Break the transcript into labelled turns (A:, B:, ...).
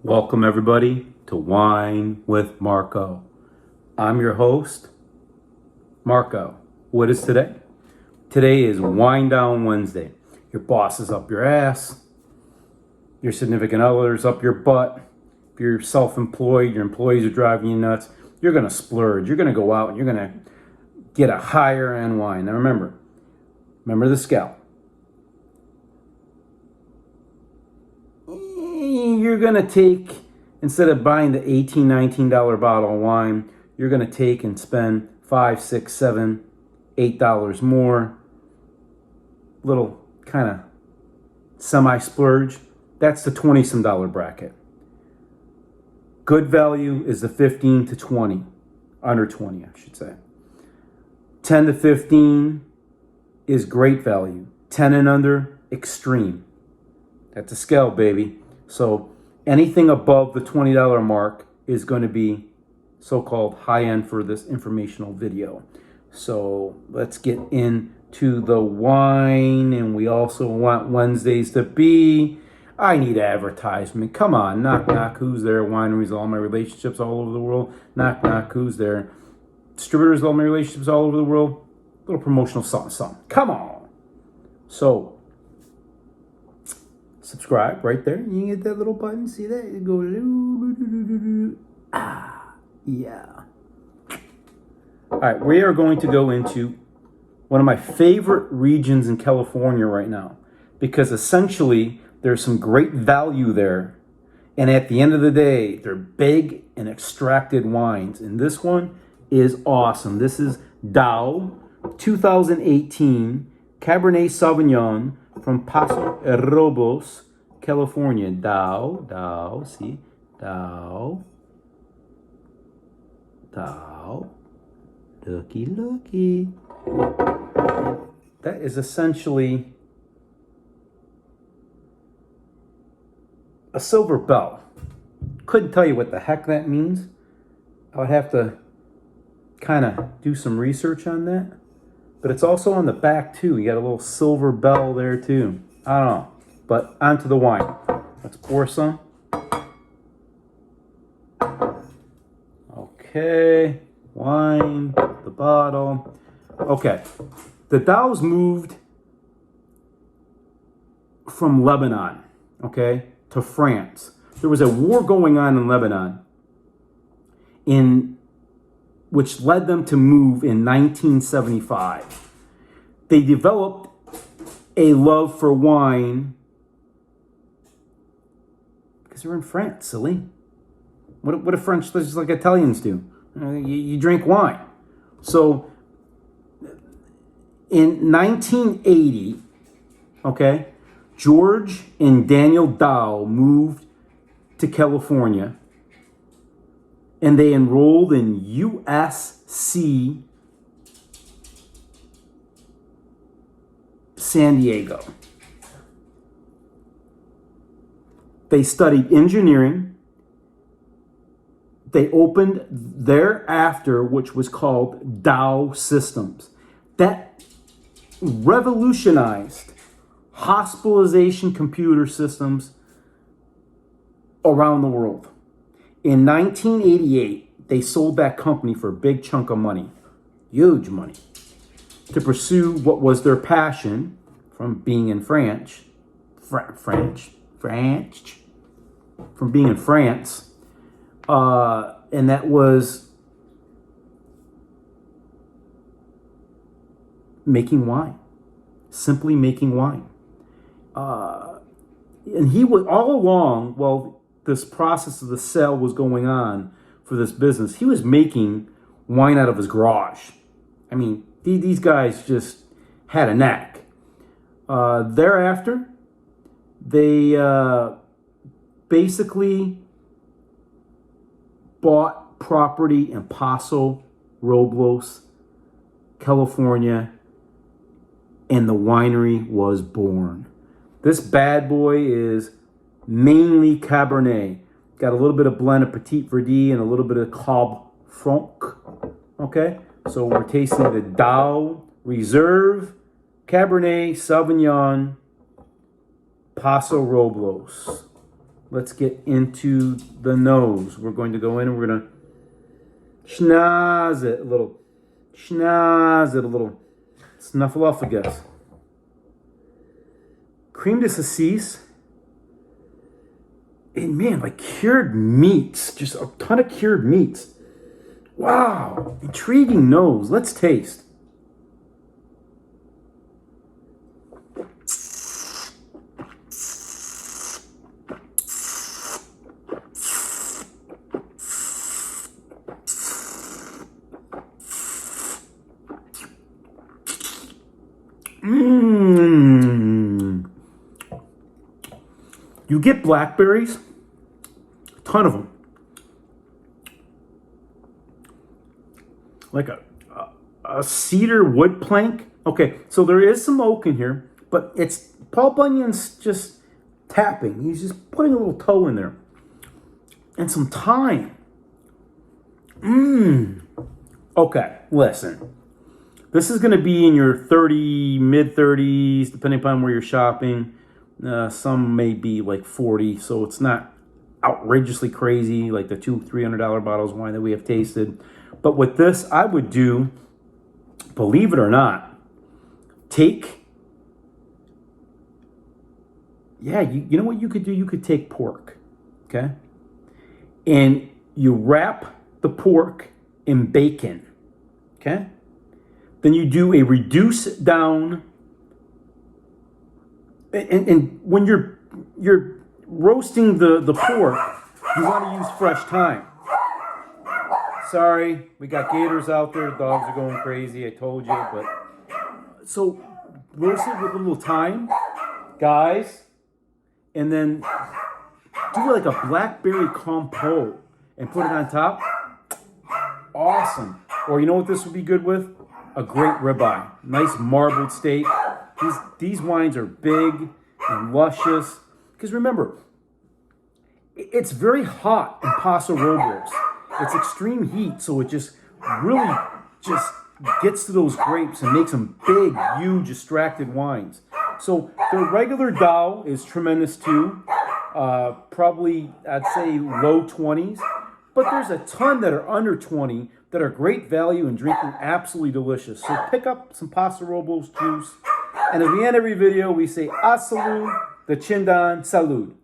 A: Welcome everybody to Wine with Marco. I'm your host, Marco. What is today? Today is Wine Down Wednesday. Your boss is up your ass. Your significant other is up your butt. If you're self-employed, your employees are driving you nuts. You're going to splurge. You're going to go out and you're going to get a higher end wine. Now remember the scale. You're going to take, instead of buying the $18, $19 bottle of wine, you're going to take and spend $5, $6, $7, $8 more. Little kind of semi-splurge. That's the $20-some bracket. Good value is the 15 to 20. Under 20, I should say. 10 to 15 is great value. 10 and under, extreme. That's a scale, baby. So anything above the $20 mark is going to be so-called high-end for this informational video. So let's get into the wine, and we also want Wednesdays to be. I need advertisement. Come on, knock, knock, who's there? Wineries, all my relationships all over the world. Knock, knock, who's there? Distributors, all my relationships all over the world. A little promotional something, something. Come on. So subscribe right there. You can get that little button. See that? You go. Yeah. All right, we are going to go into one of my favorite regions in California right now, because essentially there's some great value there. And at the end of the day, they're big and extracted wines. And this one is awesome. This is Dao 2018 Cabernet Sauvignon from Paso Robles, California. Dao, see? Dao. Looky. That is essentially a silver bell. Couldn't tell you what the heck that means. I would have to kind of do some research on that. But it's also on the back too. You got a little silver bell there too. I don't know. But onto the wine. Let's pour some. Okay. Wine, the bottle. Okay. The Dao's moved from Lebanon, okay, to France. There was a war going on in Lebanon, which led them to move in 1975. They developed a love for wine because they're in France, silly. What do French, just like Italians do? You drink wine. So in 1980, okay, George and Daniel Dao moved to California, and they enrolled in USC San Diego. They studied engineering. They opened thereafter, which was called Dao Systems. That revolutionized hospitalization computer systems around the world. In 1988, they sold that company for a big chunk of money, huge money, to pursue what was their passion from being in France, from being in France, and that was making wine, simply making wine. And he was all along, while this process of the sale was going on for this business, he was making wine out of his garage. I mean, these guys just had a knack. Thereafter, they basically bought property in Paso Robles, California, and the winery was born. This bad boy is mainly Cabernet. Got a little bit of blend of Petit Verdot and a little bit of Cab Franc. Okay, so we're tasting the Dao Reserve Cabernet Sauvignon Paso Robles. let's get into the nose. We're going to go in and we're going to schnoz it a little. Schnoz it a little. Snuffleupagus. Creme de saucisse. And man, like cured meats. Just a ton of cured meats. Wow. Intriguing nose. Let's taste. Mmm. You get blackberries, a ton of them. Like a cedar wood plank. Okay, so there is some oak in here, but it's Paul Bunyan's just tapping. He's just putting a little toe in there. And some thyme. Mmm. Okay, listen. This is going to be in your mid-30s, depending upon where you're shopping. Some may be like 40, so it's not outrageously crazy like the $200-$300 bottles of wine that we have tasted. But with this, I would do, believe it or not, you know what you could do? You could take pork, okay? And you wrap the pork in bacon, okay? Then you do a reduce down, and when you're roasting the pork, you want to use fresh thyme. Sorry, we got gators out there. The dogs are going crazy. I told you, but so roast it with a little thyme, guys, and then do like a blackberry compote and put it on top. Awesome. Or you know what this would be good with? A great ribeye. Nice marbled steak. These wines are big and luscious. Because remember, it's very hot in Paso Robles. It's extreme heat, so it just really just gets to those grapes and makes them big, huge, extracted wines. So the regular Dow is tremendous too. Probably, I'd say low 20s. But there's a ton that are under 20 that are great value and drinking absolutely delicious. So pick up some Paso Robles juice. And at the end of every video, we say, a salud, the chindan salud.